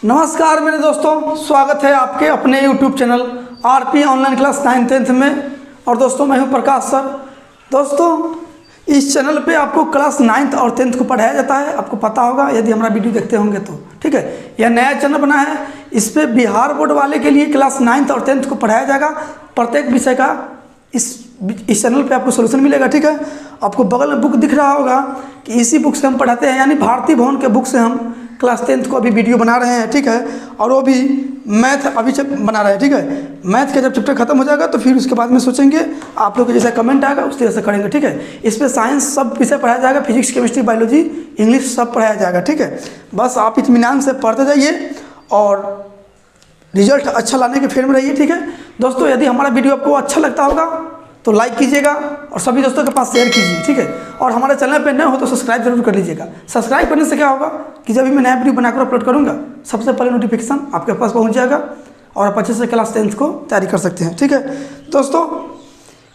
नमस्कार मेरे दोस्तों, स्वागत है आपके अपने YouTube channel RP online class 9th 10th में। और दोस्तों मैं हूं प्रकाश सर। दोस्तों इस चैनल पे आपको क्लास 9th और 10th को पढ़ाया जाता है, आपको पता होगा यदि हमारा वीडियो देखते होंगे तो। ठीक है, यह नया चैनल बना है, इस पर बिहार बोर्ड वाले के लिए क्लास 9th और 10th को पढ़ाया जाएगा। प्रत्येक विषय का इस चैनल पे आपको सोल्यूशन मिलेगा। ठीक है, आपको बगल में बुक दिख रहा होगा कि इसी बुक से हम पढ़ाते हैं, यानी भारती भवन के बुक से हम क्लास 10th को अभी वीडियो बना रहे हैं। ठीक है, और वो भी मैथ अभी बना रहे हैं। ठीक है, मैथ का जब चैप्टर खत्म हो जाएगा तो फिर उसके बाद में सोचेंगे आप लोग के जैसा कमेंट आएगा उस तरह से करेंगे। ठीक है, इस पर साइंस सब विषय पढ़ाया जाएगा, फिजिक्स केमिस्ट्री बायोलॉजी इंग्लिश सब पढ़ाया जाएगा। ठीक है, बस आप इत्मीनान से पढ़ते जाइए और रिजल्ट अच्छा लाने के फेर में रहिए। ठीक है दोस्तों, यदि हमारा वीडियो आपको अच्छा लगता होगा तो लाइक कीजिएगा और सभी दोस्तों के पास शेयर कीजिए। ठीक है, और हमारे चैनल पे नए हो तो सब्सक्राइब जरूर कर लीजिएगा। सब्सक्राइब करने से क्या होगा कि जब भी मैं नया वीडियो बनाकर अपलोड करूँगा सबसे पहले नोटिफिकेशन आपके पास पहुँच जाएगा और आप अच्छे से क्लास 10th को तैयारी कर सकते हैं। ठीक है दोस्तों,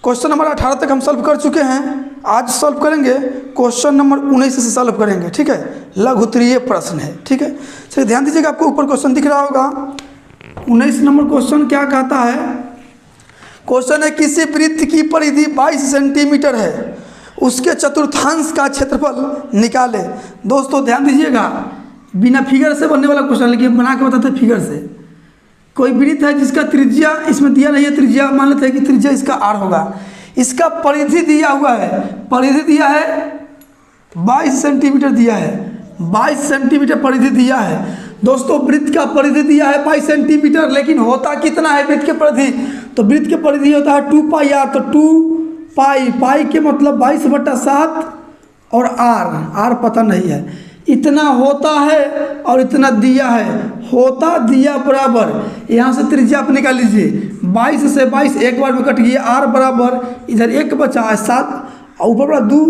क्वेश्चन नंबर 18 तक हम सॉल्व कर चुके हैं। आज सॉल्व करेंगे क्वेश्चन नंबर 19 से सॉल्व करेंगे। ठीक है, लघु उत्तरीय प्रश्न है। ठीक है, चलिए ध्यान दीजिएगा, आपको ऊपर क्वेश्चन दिख रहा होगा। 19 नंबर क्वेश्चन क्या कहता है? क्वेश्चन है किसी वृत्त की परिधि 22 सेंटीमीटर है, उसके चतुर्थांश का क्षेत्रफल निकाले। दोस्तों ध्यान दीजिएगा, बिना फिगर से बनने वाला क्वेश्चन, लेकिन बना के बताते हैं फिगर से। कोई वृत्त है जिसका त्रिज्या इसमें दिया नहीं है, त्रिज्या मान लेते हैं कि त्रिज्या इसका r होगा, इसका परिधि दिया हुआ है, परिधि दिया है 22 सेंटीमीटर दिया है, 22 सेंटीमीटर परिधि दिया है। दोस्तों वृत्त का परिधि दिया है 22 सेंटीमीटर, लेकिन होता कितना है वृत्त के परिधि? तो वृत्त के परिधि होता है 2πr। तो 2π, पाई के मतलब 22/7 और r पता नहीं है, इतना होता है और इतना दिया है, होता दिया बराबर, यहाँ से त्रिज्या आप निकाल लीजिए, 22 से 22 एक बार में कट गया, r बराबर इधर 1 बचा है 7 और ऊपर वाला 2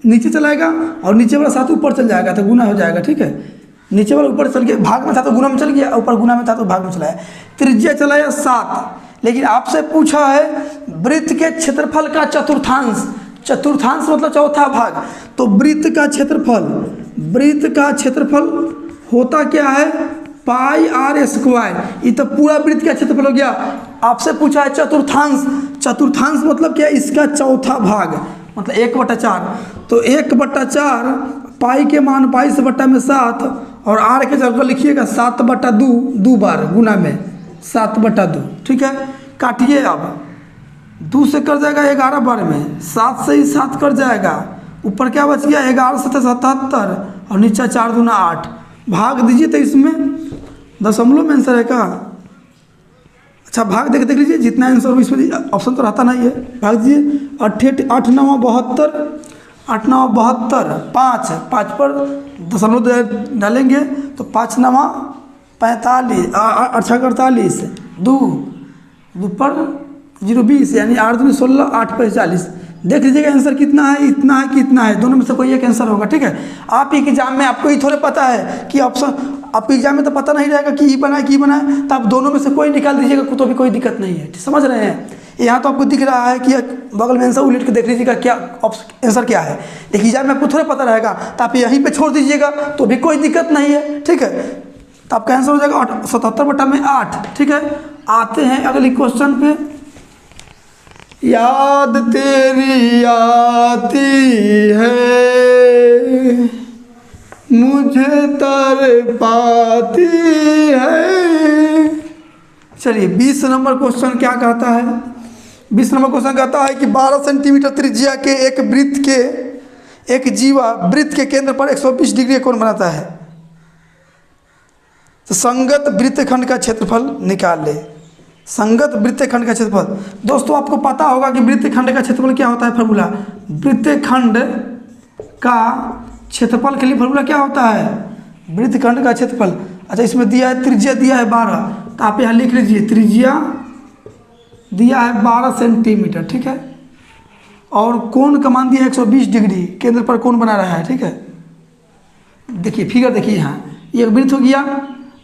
नीचे चलाएगा और नीचे वाला 7 ऊपर चल जाएगा तो गुना हो जाएगा। ठीक है, नीचे वाला ऊपर चल गया, भाग में था तो गुना में चल गया, ऊपर गुना में था तो भाग में चलाया, त्रिज्या चलाया 7। लेकिन आपसे पूछा है वृत्त के क्षेत्रफल का चतुर्थांश, चतुर्थांश मतलब चौथा भाग। तो वृत्त का क्षेत्रफल, वृत्त का क्षेत्रफल होता क्या है? πr²। ये तो पूरा वृत्त का क्षेत्रफल हो गया। आपसे पूछा है चतुर्थांश, चतुर्थांश मतलब क्या? इसका चौथा भाग मतलब 1/4। तो 1/4 पाई के मान 22/7 और r के जगह लिखिएगा 7/2, 2 बार गुना में 7/2। ठीक है, काटिए अब 2 से कर जाएगा 11 बार में, 7 से ही 7 कर जाएगा, ऊपर क्या बच गया 11 7 77 और नीचे 4 दूना 8। भाग दीजिए तो इसमें दशमलव में आंसर है क्या? अच्छा भाग देख लीजिए, जितना आंसर हो इसमें ऑप्शन तो रहता नहीं है, भाग दीजिए। 8 9 72, 8 9 72, 5 पर दशमलव डालेंगे तो 5 9 45, 8 48, 2 पर 0 20 यानी 8 दूनी 16, 8 पर 40। देख लीजिएगा आंसर कितना है, इतना है कि इतना है, दोनों में से कोई एक आंसर होगा। ठीक है, आप एग्जाम में आपको ये थोड़े पता है कि ऑप्शन, आपको एग्जाम में तो पता नहीं रहेगा कि बना है कि बना है, तो आप दोनों में से कोई निकाल दीजिएगा तो भी कोई दिक्कत नहीं है। समझ रहे हैं? यहाँ तो आपको दिख रहा है कि बगल में आंसर उलट के देख लीजिएगा क्या आंसर क्या है, लेकिन एग्जाम में आपको थोड़ा पता रहेगा तो आप यहीं पे छोड़ दीजिएगा तो भी कोई दिक्कत नहीं है। ठीक है, तो आपका आंसर हो जाएगा 77/8। ठीक है, आते हैं अगले क्वेश्चन पे। याद तेरी आती है मुझे तर पाती है। चलिए 20 नंबर क्वेश्चन क्या कहता है? 20 नंबर क्वेश्चन कहता है कि 12 सेंटीमीटर त्रिज्या के एक वृत्त के एक जीवा वृत्त के केंद्र पर 120 डिग्री कोण बनाता है, तो संगत वृत्तखंड का क्षेत्रफल निकाल ले। संगत वृत्तखंड का क्षेत्रफल, दोस्तों आपको पता होगा कि वृत्तखंड का क्षेत्रफल क्या होता है? फार्मूला, वृत्तखंड का क्षेत्रफल के लिए फार्मूला क्या होता है? वृत्तखंड का क्षेत्रफल। अच्छा इसमें दिया है त्रिज्या दिया है 12, तो आप यहाँ लिख लीजिए त्रिज्या दिया है 12 सेंटीमीटर। ठीक है, और कोण का मान दिया है 120 डिग्री, केंद्र पर कोण बना रहा है। ठीक है, देखिए फिगर देखिए, यहाँ ये एक वृत्त हो गया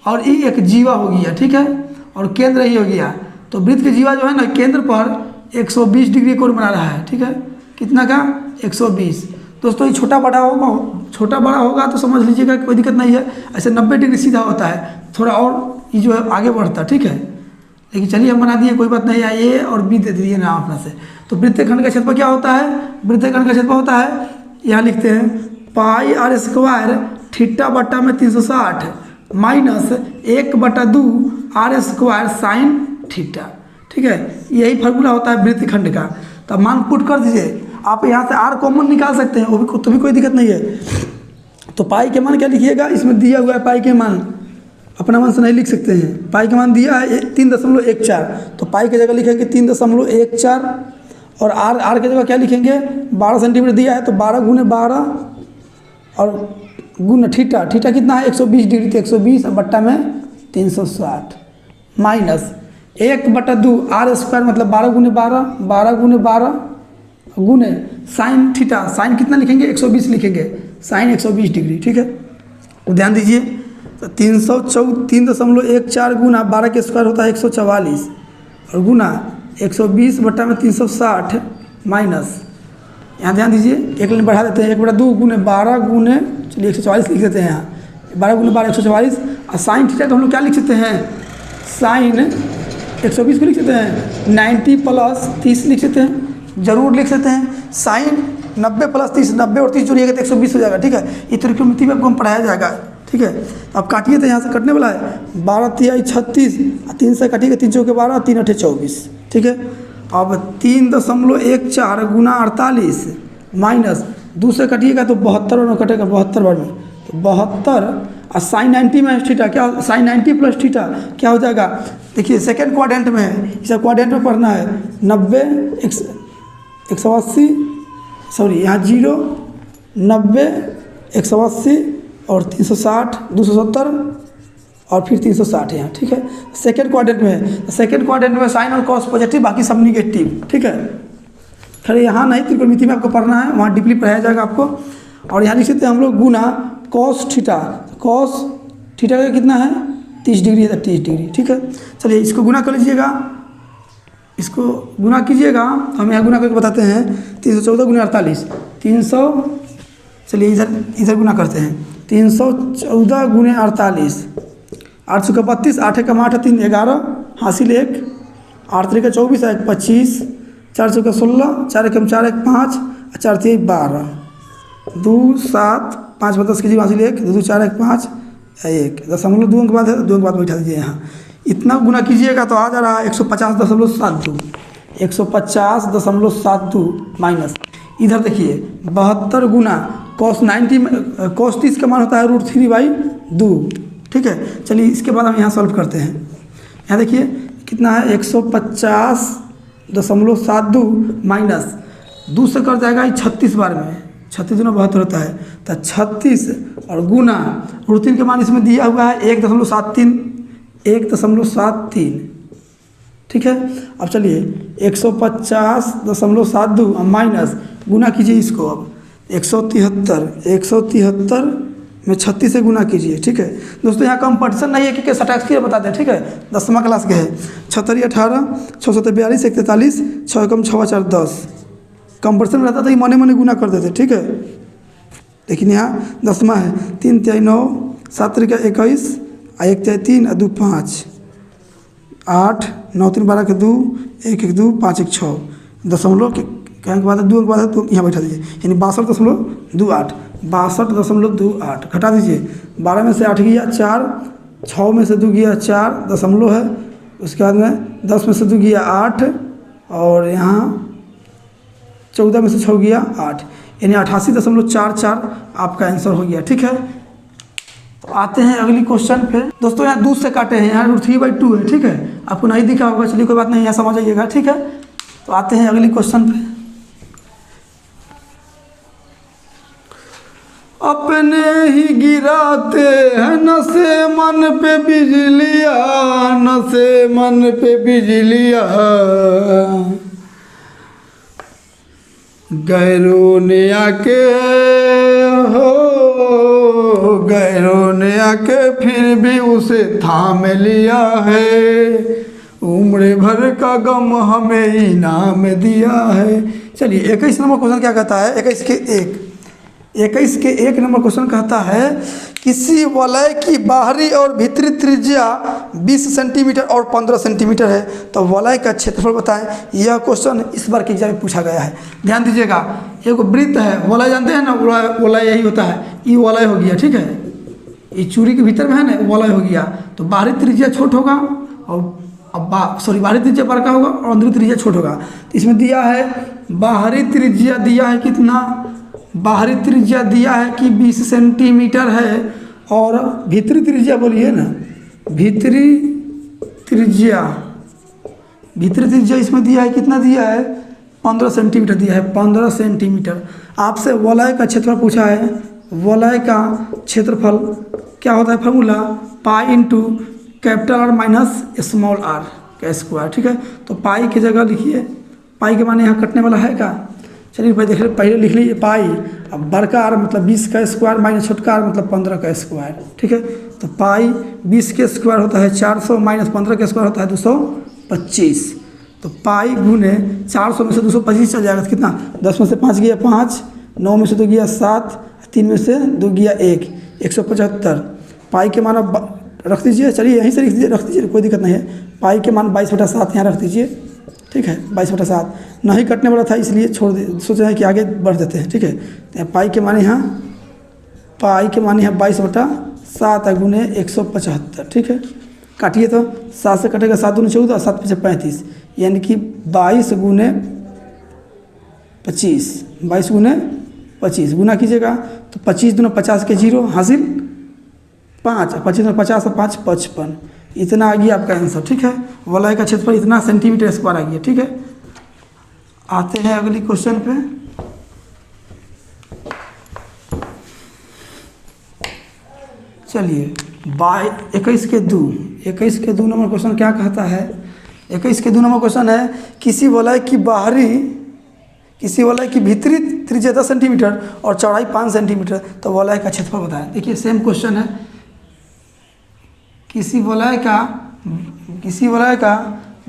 और ये एक जीवा हो गया। ठीक है, और केंद्र ही हो गया, तो वृत्त के जीवा जो है ना केंद्र पर 120 डिग्री कोण बना रहा है। ठीक है, कितना का? 120। दोस्तों ये छोटा बड़ा होगा, छोटा बड़ा होगा तो समझ लीजिएगा कोई दिक्कत नहीं है। ऐसे 90 डिग्री सीधा होता है, थोड़ा और ये जो है आगे बढ़ता है, ठीक है। लेकिन चलिए हम बना दिए, कोई बात नहीं है। ए और बी दे दिए नाम अपना से। तो वृत्तखंड का क्षेत्रफल क्या होता है? वृत्तखंड का क्षेत्रफल होता है, यहाँ लिखते हैं पाई आर स्क्वायर थीटा बट्टा में 360 minus 1/2 R square sine theta, ठीक है। यही फार्मूला होता है वृत्तखंड का। तो मान पुट कर दीजिए, आप यहाँ से आर कॉमन निकाल सकते हैं, वो भी तो भी कोई दिक्कत नहीं है। तो पाई के मान क्या लिखिएगा, इसमें दिया हुआ है पाई के मान, अपना मान से नहीं लिख सकते हैं। पाई का मान दिया है 3.14, तो पाई की जगह लिखेंगे 3.14 और आर की जगह क्या लिखेंगे 12 सेंटीमीटर दिया है, तो 12 × 12 और गुना थीटा कितना है 120 डिग्री, तो 120 और बट्टा में 360 माइनस 1/2 आर स्क्वायर मतलब 12 × 12 गुने साइन थीटा, साइन कितना लिखेंगे 120 लिखेंगे, साइन 120 डिग्री, ठीक है। तो ध्यान दीजिए, तो 314 गुना 12 के स्क्वायर होता है 144 और गुना 120 बट्टा में 360 माइनस, यहाँ ध्यान दीजिए एक लाइन बढ़ा देते हैं, 1/2 गुने 12 गुने चलिए 144 लिख देते हैं यहाँ, 12 गुने 12 144 और साइन थीटा को हम लोग क्या लिख सकते हैं, साइन 120 को लिख सकते हैं 90 + 30 लिख सकते हैं, जरूर लिख सकते हैं। साइन 90 + 30, 90 और 30 जोड़िएगा तो 120 हो जाएगा, ठीक है। ये त्रिकोणमिति में आपको हम पढ़ाया जाएगा, ठीक है। अब काटिए, तो यहाँ से कटने वाला है 12 × 36 और 3 से काटिएगा 3 × 4 = 12, 3 × 8 = 24, ठीक है। अब 3.14 गुना 48 माइनस 2 से कटिएगा तो 72 बार में कटेगा, 72 बार में, तो 72 और साइन 90 में थीटा क्या, साइन 90 + थीटा क्या हो जाएगा, देखिए सेकेंड क्वाड्रेंट में है, इसे क्वाड्रेंट में पढ़ना है 90 180 सॉरी यहाँ 0 90 180 और 360 270 और फिर 360 यहाँ, ठीक है। सेकेंड क्वाड्रेंट में है, सेकेंड क्वाड्रेंट में साइन और कॉस पॉजिटिव, बाकी सब निगेटिव, ठीक है। खैर यहाँ नहीं, त्रिकोणमिति में आपको पढ़ना है, वहाँ डीपली पढ़ाया जाएगा आपको। और यहाँ लिख सकते हैं हम लोग गुना कॉस थीटा का कितना है 30 डिग्री है, 30 डिग्री, ठीक है। चलिए इसको गुना कर लीजिएगा, इसको गुना कीजिएगा, हम यहाँ गुना करके बताते हैं 314 गुना 48 300, चलिए इधर गुना करते हैं 314 गुने 48, 8 × 32 8 × 8 3 11 हासिल 1 8 × 24 1 25 4 × 16 4 × 4 1 5 4 × 12 2 7 5 × 10 की हासिल 1 2 4 1 5 1 दशमलव 2 अंक बाद है, 2 अंक बाद बैठा दीजिए यहाँ। इतना गुना कीजिएगा तो आ जा रहा है 150.72 150.72 माइनस इधर देखिए 72 गुना cos 90 में cos 30 का मान होता है √3/2, ठीक है। चलिए इसके बाद हम यहाँ सॉल्व करते हैं। यहाँ देखिए कितना है 150.72 माइनस 2 से कर जाएगा 36 बार में, 36 गुना 72 होता है, तो 36 और गुना √3 के मान इसमें दिया हुआ है 1.73, ठीक है। अब चलिए 150.72 माइनस गुना कीजिए इसको, अब 173 में 36 से गुना कीजिए, ठीक है। दोस्तों यहाँ कंपटीशन नहीं है कि सटाक्सर बता दें, ठीक है, 10वां क्लास के है। 76 18 6 7 42 1 43 6 × 6 4 10 कंपटीशन में रहता था कि मने मने गुना कर देते, ठीक है। लेकिन यहाँ 10वां है 3 × 9 7 × 21 1 × 3 2 5 8 9 3 12 2 1 1 2 5 1 6 दशमलव कहने के बाद 2 अंक बाद है, तो यहाँ बैठा दीजिए, यानी 62.28 62.28 घटा दीजिए। 12 में से 8 गया 4, 6 में से 2 गया 4 दशमलव है, उसके बाद में 10 में से 2 गया 8 और यहाँ 14 में से 6 गया 8, यानी 88.44 आपका आंसर हो गया, ठीक है। तो आते हैं अगली क्वेश्चन पे। दोस्तों यहाँ दूध से काटे हैं, यहाँ √3/2 है, ठीक है। आपको नहीं दिखा होगा, चलिए कोई बात नहीं, यहाँ समझ आइएगा, ठीक है। तो आते हैं अगली क्वेश्चन पे। अपने ही गिराते हैं नशे मन पे बिजलियाँ, नशे मन पे बिजलियाँ, गैरों ने आके हो गैरों ने आके फिर भी उसे थाम लिया है, उम्र भर का गम हमें इनाम दिया है। चलिए 21 नंबर क्वेश्चन क्या कहता है, 21 के 1 21 के 1 नंबर क्वेश्चन कहता है किसी वलय की बाहरी और भीतरी त्रिज्या 20 सेंटीमीटर और 15 सेंटीमीटर है, तो वलय का क्षेत्रफल बताएं। यह क्वेश्चन इस बार के एग्जाम में पूछा गया है। ध्यान दीजिएगा, एक वृत्त है, वलय जानते हैं ना, वलय यही होता है, ये वलय हो गया, ठीक है, ये चूड़ी के भीतर में है ना, वलय हो गया। तो बाहरी त्रिज्या छोट होगा और बाहरी त्रिज्या बड़का होगा और अंदरूनी त्रिज्या छोट होगा। तो इसमें दिया है बाहरी त्रिज्या दिया है कितना, बाहरी त्रिज्या दिया है कि 20 सेंटीमीटर है और भीतरी त्रिज्या बोलिए ना, भीतरी त्रिज्या इसमें दिया है कितना, दिया है 15 सेंटीमीटर दिया है, 15 सेंटीमीटर। आपसे वलय का क्षेत्रफल पूछा है। वलय का क्षेत्रफल क्या होता है, formula pi into capital R minus small R का स्क्वायर, ठीक है। तो पाई की जगह लिखिए, पाई के माने यहाँ कटने वाला है का, चलिए पहले लिख लीजिए पाई, अब बड़का आर मतलब 20 का स्क्वायर माइनस छोटका आर मतलब 15 का स्क्वायर, ठीक है। तो पाई 20 के स्क्वायर होता है 400 माइनस 15 के स्क्वायर होता है 225। तो पाई गुने 400 में से 225 चल जाएगा, तो कितना, 10 में से 5 गया 5, 9 में से 2 गया 7, 3 में से 2 गया 1, 175। पाई के मान रख दीजिए, चलिए यहीं से रख दीजिए, कोई दिक्कत नहीं है। पाई के मान 22/7 यहाँ रख दीजिए, ठीक है, 22/7 नहीं कटने वाला था इसलिए छोड़ दे, सोच रहे हैं कि आगे बढ़ देते हैं, ठीक है। तो पाई के माने यहाँ 22/7 गुने 175, ठीक है। काटिए तो 7 से कटेगा 7 दूनी 14, 7 × 35 यानी कि 22 गुने 25, 22 गुने 25 गुना कीजिएगा तो 25 दूना 50 के 0 हासिल 5, 25 दूना 50 और 5 55, इतना आ गया आपका आंसर, ठीक है। वलय का क्षेत्रफल इतना सेंटीमीटर स्क्वायर आ गया, ठीक है। आते हैं अगली क्वेश्चन पे। चलिए 21 के 2 नंबर क्वेश्चन क्या कहता है। 21 के 2 नंबर क्वेश्चन है किसी वलय की भीतरी त्रिज्या 10 सेंटीमीटर और चौड़ाई 5 सेंटीमीटर, तो वलय का क्षेत्रफल बताएं। देखिए सेम क्वेश्चन है, किसी वलय का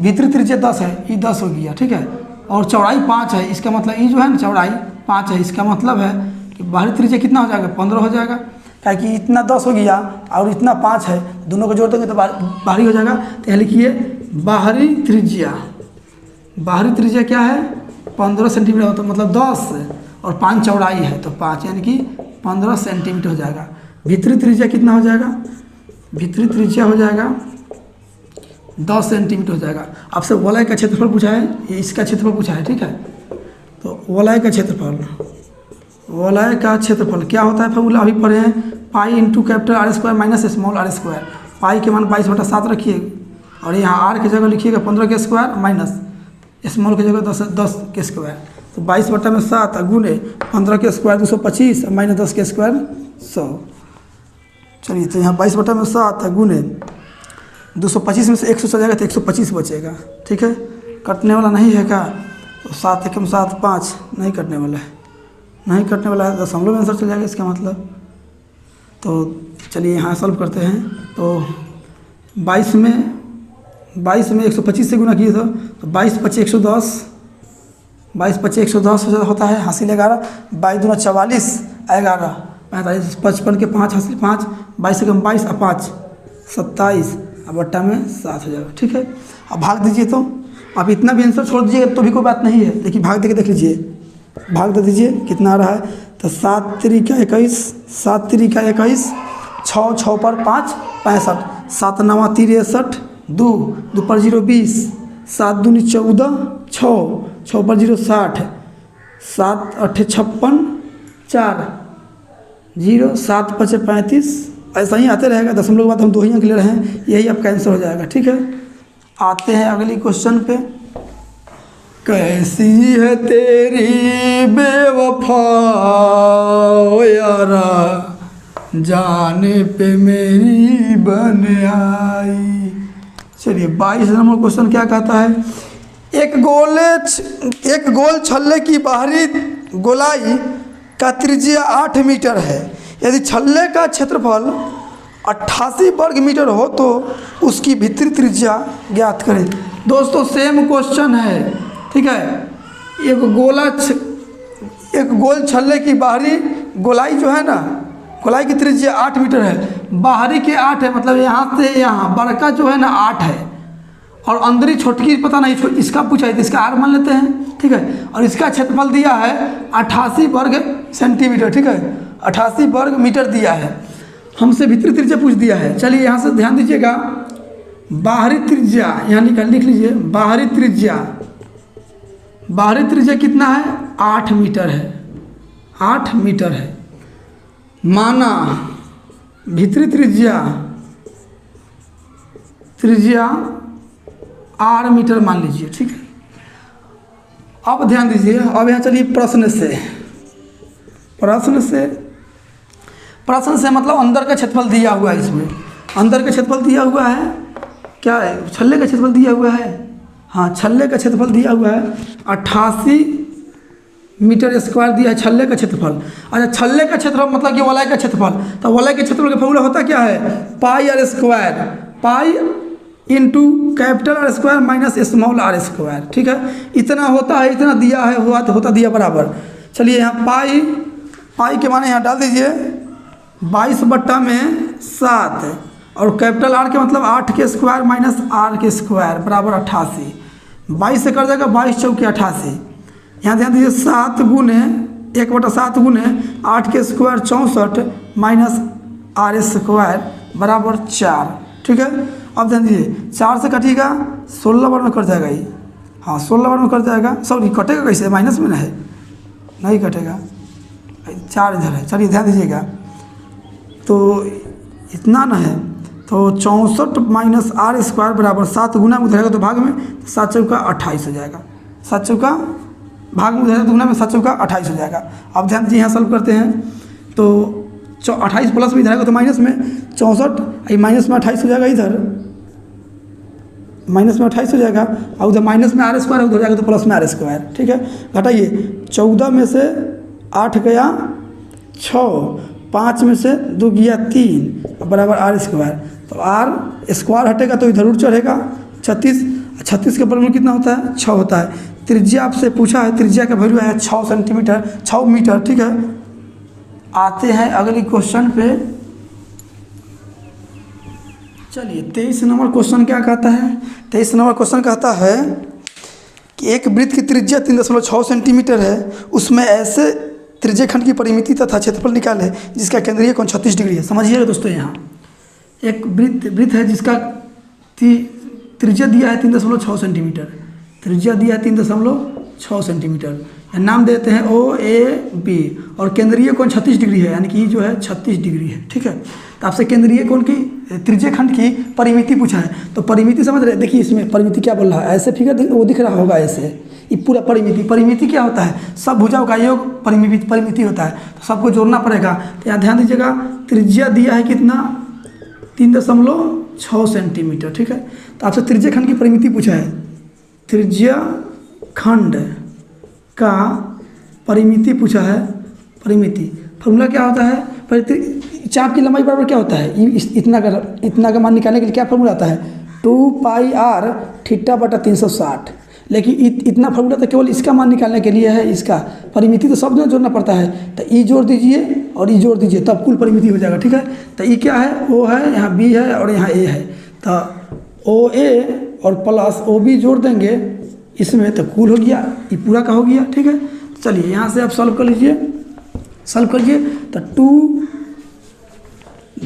भीतरी त्रिज्या 10 है, ये 10 हो गया, ठीक है, और चौड़ाई 5 है, इसका मतलब ये जो है ना चौड़ाई 5 है, इसका मतलब है कि बाहरी त्रिज्या कितना हो जाएगा, 15 हो जाएगा, क्योंकि इतना 10 हो गया और इतना 5 है, दोनों को जोड़ देंगे तो बाहरी हो जाएगा। तो यहाँ लिखिए बाहरी त्रिज्या क्या है, 15 सेंटीमीटर हो, तो मतलब 10 और 5 चौड़ाई है तो 5 यानी कि 15 सेंटीमीटर हो जाएगा। भीतरी त्रिज्या कितना हो जाएगा, भीतरी त्रिज्या हो जाएगा 10 सेंटीमीटर हो जाएगा। आपसे वलय का क्षेत्रफल पूछा है, ये इसका क्षेत्रफल पूछा है, ठीक है। तो वलय का क्षेत्रफल क्या होता है, फार्मूला अभी पढ़े हैं, pi into capital R square minus small are square. Pi के मान 22/7 रखिए और यहाँ आर की जगह लिखिएगा 15 के स्क्वायर माइनस स्मॉल की जगह 10 के स्क्वायर। तो 22/7 गुने 15 के स्क्वायर 225 माइनस 10 के स्क्वायर 100। चलिए तो यहाँ 22/7 गुने 225 में से 100 चल जाएगा तो 125 बचेगा, ठीक है। कटने वाला नहीं है क्या, तो 7 × 7 5 नहीं कटने वाला है, दशमलव में आंसर चल जाएगा इसका मतलब। तो चलिए यहाँ सॉल्व करते हैं। तो 22 में 125 से गुना किए तो 22 × 5 = 110, 22 × 5 = 110 होता है, हासिल 11, 22 दूना 44, 11 45, 55 के 5 हासिल 5, 22 से कम 22 और 5 27 और बट्टा में 7 हो जाएगा, ठीक है। अब भाग दीजिए, तो आप इतना भी आंसर छोड़ दीजिएगा तो भी कोई बात नहीं है, लेकिन भाग दे के देख लीजिए, भाग दे दीजिए कितना आ रहा है। तो 7 × 3 = 21, 7 × 3 = 21, 6 6 पर 5 65, 7 9 63, 2 2 पर 0 20, 7 दूनी 14, 6 पर 0 60, 7 8 56, 4 0, 7 5 35, ऐसा ही आते रहेगा। दशमलव के बाद हम 2 ही अंक ले रहे हैं, यही आपका आंसर हो जाएगा, ठीक है। आते हैं अगली क्वेश्चन पे। कैसी है तेरी बेवफा यारा, जाने पे मेरी बन आई। चलिए 22 नंबर क्वेश्चन क्या कहता है, एक गोल छल्ले की बाहरी गोलाई का त्रिज्या 8 मीटर है, यदि छल्ले का क्षेत्रफल 88 वर्ग मीटर हो तो उसकी भीतरी त्रिज्या ज्ञात करें। दोस्तों सेम क्वेश्चन है, ठीक है। एक गोल छल्ले की बाहरी गोलाई जो है ना, गोलाई की त्रिज्या 8 मीटर है, बाहरी के 8 है, मतलब यहाँ से यहाँ बड़का जो है ना 8 है, और अंदरी छोटकी पता नहीं, इसका पूछा है तो इसका आर मान लेते हैं, ठीक है। और इसका क्षेत्रफल दिया है 88 वर्ग सेंटीमीटर, ठीक है, 88 वर्ग मीटर दिया है। हमसे भीतरी त्रिज्या पूछ दिया है। चलिए यहाँ से ध्यान दीजिएगा, बाहरी त्रिज्या यहाँ लिख लीजिए, बाहरी त्रिज्या कितना है, 8 मीटर है, 8 मीटर है। माना भीतरी त्रिज्या आर मीटर मान लीजिए, ठीक है। अब ध्यान दीजिए, अब यहाँ चलिए प्रश्न से मतलब अंदर का क्षेत्रफल दिया हुआ है, इसमें अंदर का क्षेत्रफल दिया हुआ है, क्या है, छल्ले का क्षेत्रफल दिया हुआ है, हाँ छल्ले का क्षेत्रफल दिया हुआ है 88 मीटर स्क्वायर दिया है छल्ले का क्षेत्रफल। अच्छा, छल्ले का क्षेत्रफल मतलब कि वलय का क्षेत्रफल, तो वलय के क्षेत्रफल का फॉर्मूला होता क्या है, pi R square, pi into capital R square minus small are square, ठीक है। इतना होता है, इतना दिया है, हुआ तो होता दिया बराबर। चलिए यहाँ पाई के माने यहाँ डाल दीजिए 22/7, और कैपिटल आर के मतलब 8 के स्क्वायर माइनस आर के स्क्वायर बराबर 88। 22 से कर जाएगा 22 चौके 88। यहाँ ध्यान दीजिए 7 गुने 1/7 गुने 8 के स्क्वायर 64 माइनस आर स्क्वायर बराबर 4, ठीक है। अब ध्यान दीजिए 4 से कटिएगा 16 बार में कट जाएगा ये, हाँ 16 बार में कट जाएगा, सॉरी कटेगा कैसे, माइनस में ना है, नहीं कटेगा, 4 इधर है। चलिए ध्यान दीजिएगा, तो इतना ना है, तो 64 माइनस आर स्क्वायर बराबर 7 गुना में उधरेगा तो भाग में 7 चौका 28 हो जाएगा, 7 चौका भाग में उधरेगा तो गुना में 7 चौका 28 हो जाएगा। अब ध्यान दीजिए यहाँ सॉल्व करते हैं, तो 28 प्लस में इधर आएगा तो माइनस में 64, माइनस में 28 हो जाएगा, इधर माइनस में 28 हो जाएगा, और उधर माइनस में आर स्क्वायर उधर जाएगा तो प्लस में आर स्क्वायर, ठीक है। घटाइए 14 में से 8 गया 6, 5 में से 2 गया 3 बराबर आर स्क्वायर, तो आर स्क्वायर हटेगा तो इधर उड़ चढ़ेगा 36 के बराबर कितना होता है, 6 होता है। त्रिज्या आपसे पूछा है, त्रिज्या का वैल्यू है 6 सेंटीमीटर, 6 मीटर, ठीक है। आते हैं अगली क्वेश्चन पे। चलिए 23 नंबर क्वेश्चन क्या कहता है, 23 नंबर क्वेश्चन कहता है कि एक वृत्त की त्रिज्या 3.6 सेंटीमीटर है, उसमें ऐसे त्रिज्यखंड की परिमिति तथा क्षेत्रफल निकाले जिसका केंद्रीय कोण 36 डिग्री है। समझिएगा दोस्तों, यहाँ एक वृत्त है जिसका त्रिज्या दिया है 3.6 सेंटीमीटर, त्रिज्या दिया है 3.6 सेंटीमीटर, नाम देते हैं OAB, और केंद्रीय कोण 36 डिग्री है, यानी कि जो है 36 डिग्री है, ठीक है। तो आपसे केंद्रीय कोण की त्रिज्यखंड की परिमिति पूछा है, तो परिमिति समझ रहे, देखिए इसमें परिमिति क्या बोल रहा है, ऐसे फिगर वो दिख रहा होगा, ऐसे ये पूरा परिमिति क्या होता है, सब भुजाओं का योग परिमिति होता है, तो सबको जोड़ना पड़ेगा। तो यहाँ ध्यान दीजिएगा, त्रिज्या दिया है कितना, 3.6 सेंटीमीटर, ठीक है। तो आपसे त्रिज्यखंड की परिमिति पूछा है, त्रिज्यखंड का परिमिति पूछा है, परिमिति फॉर्मूला क्या होता है, चाप की लंबाई बराबर क्या होता है, इतना का मान निकालने के लिए क्या फॉर्मूला आता है, 2πr θ/360। लेकिन इतना फॉर्मूला तो केवल इसका मान निकालने के लिए है, इसका परिमिति तो सब में जोड़ना पड़ता है, तो ई जोड़ दीजिए और ई जोड़ दीजिए तब कुल परिमिति हो जाएगा, ठीक है। तो ई क्या है, ओ है, यहाँ बी है और यहाँ ए है, तो OA और प्लस OB जोड़ देंगे इसमें तो कुल हो गया, ये पूरा का हो गया, ठीक है। चलिए यहाँ से आप सॉल्व कर लीजिए, सॉल्व करिए, तो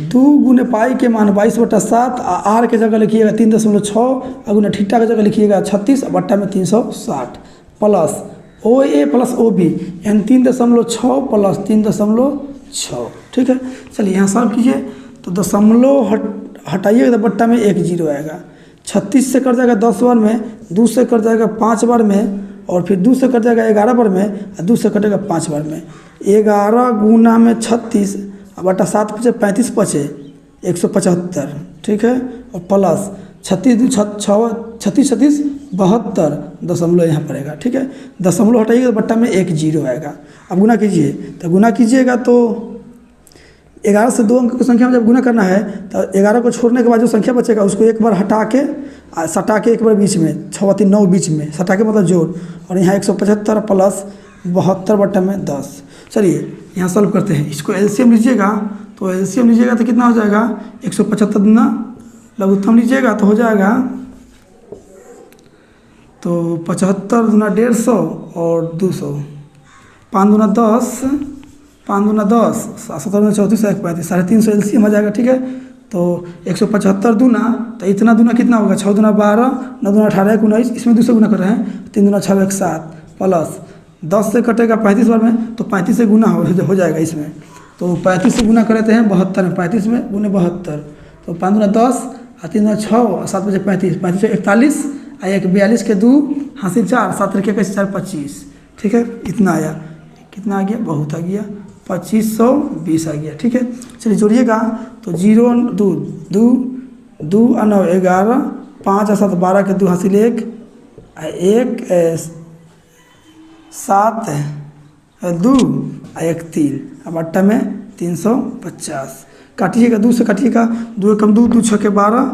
2 गुने पाई के मान 22/7, आर के जगह लिखिएगा 3.6, और गुना थीटा के जगह लिखिएगा 36 बट्टा में 360, प्लस OA प्लस OB यानी 3.6 प्लस 3.6, ठीक है। चलिए यहाँ सॉल्व कीजिए, तो दशमलव हटाइएगा तो बट्टा में 1 0 आएगा, 36 से कर जाएगा 10 बार में, 2 से कर जाएगा 5 बार में, और फिर 2 से कट जाएगा 11 बार में, और 2 से कटेगा 5 बार में। 11 गुना में 36 बटा 7 पचे 35 पचे 175, ठीक है, और प्लस 36 72 दशमलव यहाँ पड़ेगा, ठीक है। दशमलव हटाइएगा तो बट्टा में 1 0 आएगा। अब गुना कीजिए, तो गुना कीजिएगा तो 11 से 2 अंक की संख्या में जब गुना करना है तो 11 को छोड़ने के बाद जो संख्या बचेगा उसको एक बार हटा के सटा के एक बार बीच में 6 3 9 बीच में सटा के मतलब जोड़, और यहाँ 175 प्लस 72 बट्टा में 10। चलिए यहाँ सॉल्व करते हैं। इसको एलसीएम लीजिएगा तो एलसीएम लीजिएगा तो कितना हो जाएगा 175 दूना लघुत्तम लीजिएगा तो हो जाएगा तो 75 दूना 150 और 200, 5 दूना 10, 5 दूना 10, 7 दूना 34, 135, 350 एलसीएम आ जाएगा। ठीक है, तो 175 दूना तो इतना दूना कितना होगा 6 दूना 12, 9 दूना 18, 19, इसमें 200 गुना कर रहे हैं, 3 दूना 6, 1 7 प्लस 10 से कटेगा 35 बार में तो 35 से गुना हो जाएगा इसमें। तो 35 से गुना करते हैं 72 में, 35 में गुने 72 तो 5 दूना 10 और 3 दूना 6 और 7 बजे 35, 35 से 41 और 1 42 के 2 हासिल 4, 7 रखे 4 25। ठीक है, इतना आया, कितना आ गया बहुत आ गया 2520 आ गया। ठीक है, चलिए जोड़िएगा तो 0 2 2 2 9 11, 5 और 7 12 के 2 हासिल 1 7 2 1 3 अब अट्टा में 350 काटिएगा, 2 से काटिएगा, 2 कम 2, 2 6 के 12,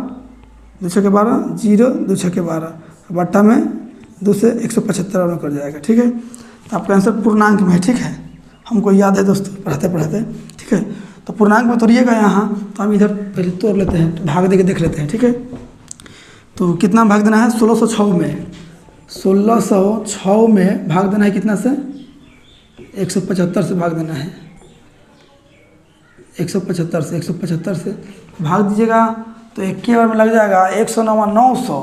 2 6 के 12 0, 2 6 के 12 अब अट्टा में 2 से 175 में कर जाएगा। ठीक है, तो आपका आंसर पूर्णांक में है। ठीक है, हमको याद है दोस्तों पढ़ाते पढ़ाते। ठीक है, तो पूर्णांक में तोड़िएगा यहाँ, तो हम इधर पहले तोड़ लेते हैं, तो भाग दे के देख लेते हैं। ठीक है, तो कितना भाग देना है 1606 में, 1606 में भाग देना है कितना से 175 से भाग देना है, 175 से भाग दीजिएगा तो एक के बार में लग जाएगा 109 900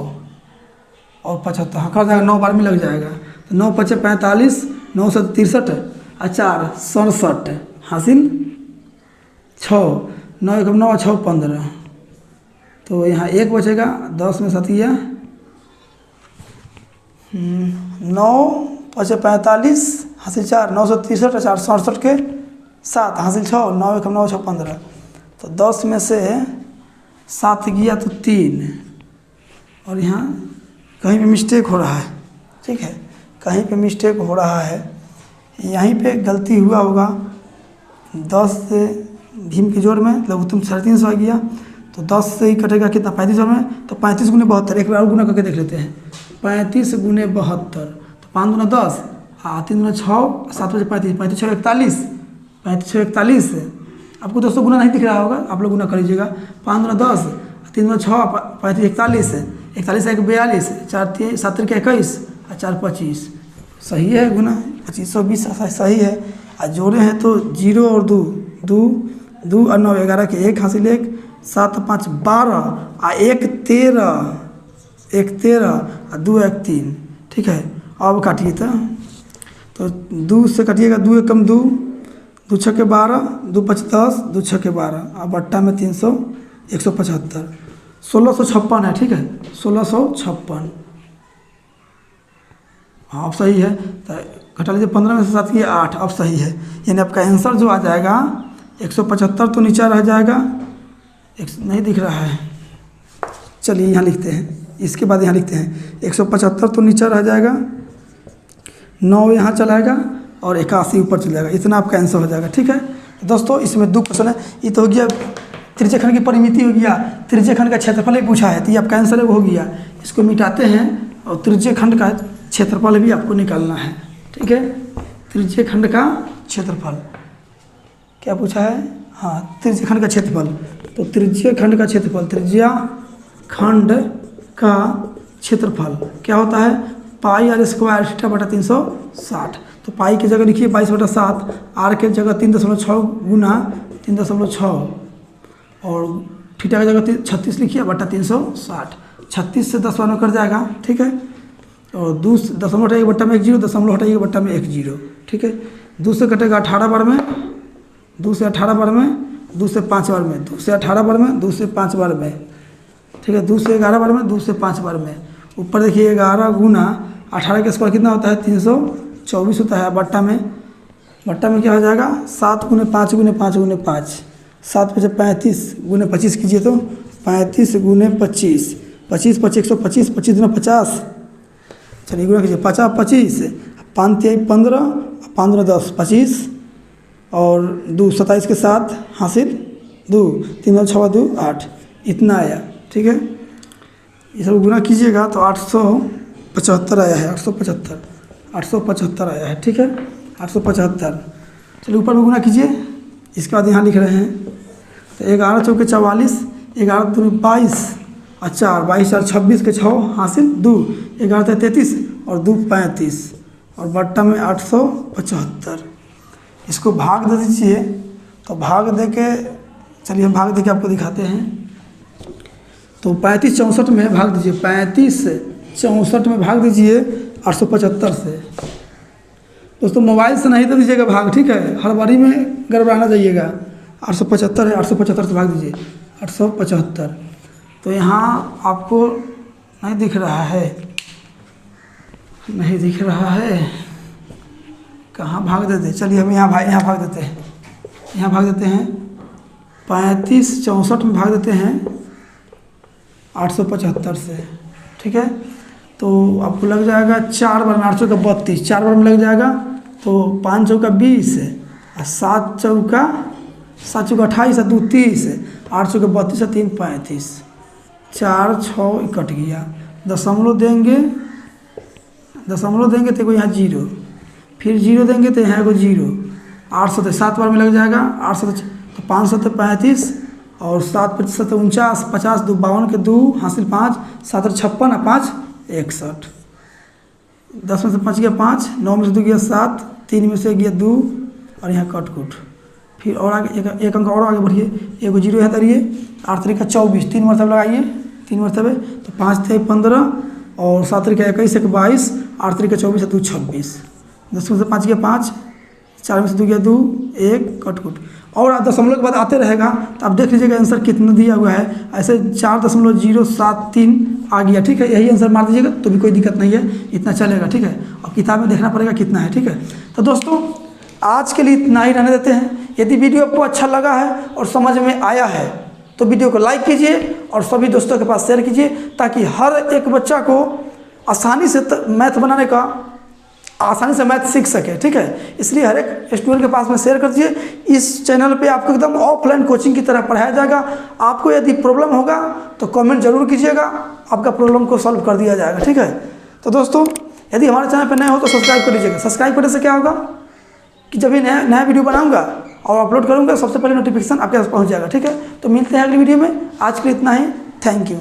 और 75 हाँ कर जाएगा 9 बार में लग जाएगा। तो 9 5 45, 9 से 63 और 4 67 हासिल 6, 9 1 9 6 15 तो यहाँ 1 बचेगा, 10 में 7 9 5 45 हासिल 4, 9 से 63 4 67 के 7 हासिल 6, 9 1 9 6 15 तो 10 में से 7 गया तो 3 और यहाँ कहीं पे मिस्टेक हो रहा है। ठीक है, कहीं पे मिस्टेक हो रहा है, यहीं पे गलती हुआ होगा। 10 से भीम के जोड़ में लघुत्तम 350 आ गया तो 10 से ही कटेगा कितना 35 में, तो 35 गुने 72 एक बार और गुना करके देख लेते हैं। 35 गुने 72 तो 5 दूना 10 3 दूना 6, 7 बजे 35, 35 6 41, 35 6 41 आपको दोस्तों गुना नहीं दिख रहा होगा, आप लोग गुना कर लीजिएगा। 5 दूना 10, 3 दूना 6, 35 41, 41 1 42, 4 7 के 21 और 4 25 सही है गुना 2520 सही है। और जोड़े हैं तो 0 और 2 2 2 और 9 11 के 1 हासिल 1, 7 5 12 और 1 13, 1 13 और 2 1 3। ठीक है, अब काटिए तो 2 से काटिएगा, 2 1 कम 2, 2 6 के 12, 2 5 10, 2 6 के 12 अब बट्टा में 300 175 1656 है। ठीक है, 1656 हाँ अब सही है। तो घटा लीजिए 15 में से 7 किए 8 अब सही है, यानी आपका आंसर जो आ जाएगा 175 तो नीचे रह जाएगा, नहीं दिख रहा है। चलिए यहाँ लिखते हैं, इसके बाद यहाँ लिखते हैं 175 तो नीचे रह जाएगा, 9 यहाँ चलाएगा और 81 ऊपर चल जाएगा, इतना आपका आंसर हो जाएगा। ठीक है दोस्तों, इसमें 2 क्वेश्चन है, ये तो हो गया त्रिज्य खंड की परिमिति हो गया, त्रिज्य खंड का क्षेत्रफल ही पूछा है तो ये आपका आंसर है वो हो गया। इसको मिटाते हैं और त्रिज्य खंड का क्षेत्रफल भी आपको निकालना है। ठीक है, त्रिज्य खंड का क्षेत्रफल क्या पूछा है, हाँ त्रिज्य खंड का क्षेत्रफल। तो त्रिज्य खंड का क्षेत्रफल, त्रिज्या खंड का क्षेत्रफल क्या होता है पाई आर स्क्वायर थीटा बटा 360। तो पाई की जगह लिखिए 22/7, आर के जगह 3.6 गुना 3.6 और थीटा की जगह 36 लिखिए बटा 360। 36 से 10 बार में कर जाएगा। ठीक है, और 2 दशमलव हटाइए बट्टा में 1 0, दशमलव हटाइए बट्टा में 1 0। ठीक है, 2 से कटेगा 18 बार में, 2 से 18 बार में, 2 से 5 बार में, 2 से 18 बार में, 2 से 5 बार में। ठीक है, 2 से 11 बार में, 2 से 5 बार में। ऊपर देखिए 11 गुना 18 के स्क्वायर कितना होता है 324 होता है। बट्टा में क्या हो जाएगा 7 गुने 5 गुने 5 गुने 5, 7 5 35 गुने 25 कीजिए तो 35 गुने 25, 25 25 125, 25 गुना 50। चलिए गुना कीजिए 50 25, 5 3 15, 5 गुना 10 25 और 2 27 के साथ हासिल 2, 3 6 2 8 इतना आया। ठीक है, ये सब गुना कीजिएगा तो 875 आया है, 875 875 आया है, ठीक है 875। चलिए ऊपर में गुना कीजिए, इसके बाद यहाँ लिख रहे हैं तो 11 चौके 44, 11 दूनी 22 और 4, 22 4 26 के 6 हासिल 2, 11 33 और 2 35 और बट्टा में 875। इसको भाग दे दीजिए, तो भाग दे के चलिए हम भाग दे के आपको दिखाते हैं। तो 35 64 में भाग दीजिए, 35 64 में भाग दीजिए 875 से। दोस्तों मोबाइल से नहीं तो दीजिएगा भाग, ठीक है, हर बारी में गड़बड़ाना जाइएगा। 875 है, 875 से भाग दीजिए 875। तो यहाँ आपको नहीं दिख रहा है, नहीं दिख रहा है, कहाँ भाग देते, चलिए हम यहाँ भाग देते हैं, यहाँ भाग देते हैं 35 64 में भाग देते हैं 875 से, ठीक है। तो आपको लग जाएगा 4 बार में 8 चौका 32, 4 बार में लग जाएगा तो 5 चौका 20 और 7 चौका 28 और 2 30, 8 चौका 32 और 3 35, 4 6 कट गया। दशमलव देंगे तो यहाँ 0, फिर 0 देंगे तो यहाँ को 0, 800 7 बार में लग जाएगा, 800 तो 500 तो 35 और 7 प्रतिशत 49, 50 2 52 के 2 हासिल 5, 7 56 और 5 61, 10 में से 5 गया 5, 9 में से 2 गया 7, 3 में से गया 2 और यहाँ कट फिर और आगे एक अंक और आगे बढ़िए, एगो 0 यहाँ तरिए, 8 तरीका 24, 3 मरतबे लगाइए, 3 मरतबे तो 5 थे 15 और 7 तरीका 21 एक 22, 8 तरीका 24 और 2 26, 10 में से 5 गया 5, 4 में से 2 गया 2 1 कट और दशमलव के बाद आते रहेगा। तो आप देख लीजिएगा आंसर कितना दिया हुआ है, ऐसे 4.073 आ गया, ठीक है। यही आंसर मार दीजिएगा तो भी कोई दिक्कत नहीं है, इतना चलेगा, ठीक है। अब किताब में देखना पड़ेगा कितना है, ठीक है। तो दोस्तों आज के लिए इतना ही रहने देते हैं। यदि वीडियो आपको अच्छा लगा है और समझ में आया है तो वीडियो को लाइक कीजिए और सभी दोस्तों के पास शेयर कीजिए, ताकि हर एक बच्चा को आसानी से मैथ सीख सके, ठीक है। इसलिए हर एक स्टूडेंट के पास में शेयर कर दीजिए। इस चैनल पे आपको एकदम ऑफलाइन कोचिंग की तरह पढ़ाया जाएगा। आपको यदि प्रॉब्लम होगा तो कमेंट जरूर कीजिएगा, आपका प्रॉब्लम को सॉल्व कर दिया जाएगा, ठीक है। तो दोस्तों यदि हमारे चैनल पर नए हो तो सब्सक्राइब कर लीजिएगा। सब्सक्राइब करने से क्या होगा कि जब भी नया वीडियो बनाऊंगा और अपलोड करूंगा सबसे पहले नोटिफिकेशन आपके पास पहुंच जाएगा, ठीक है। तो मिलते हैं अगली वीडियो में, आज के लिए इतना ही, थैंक यू।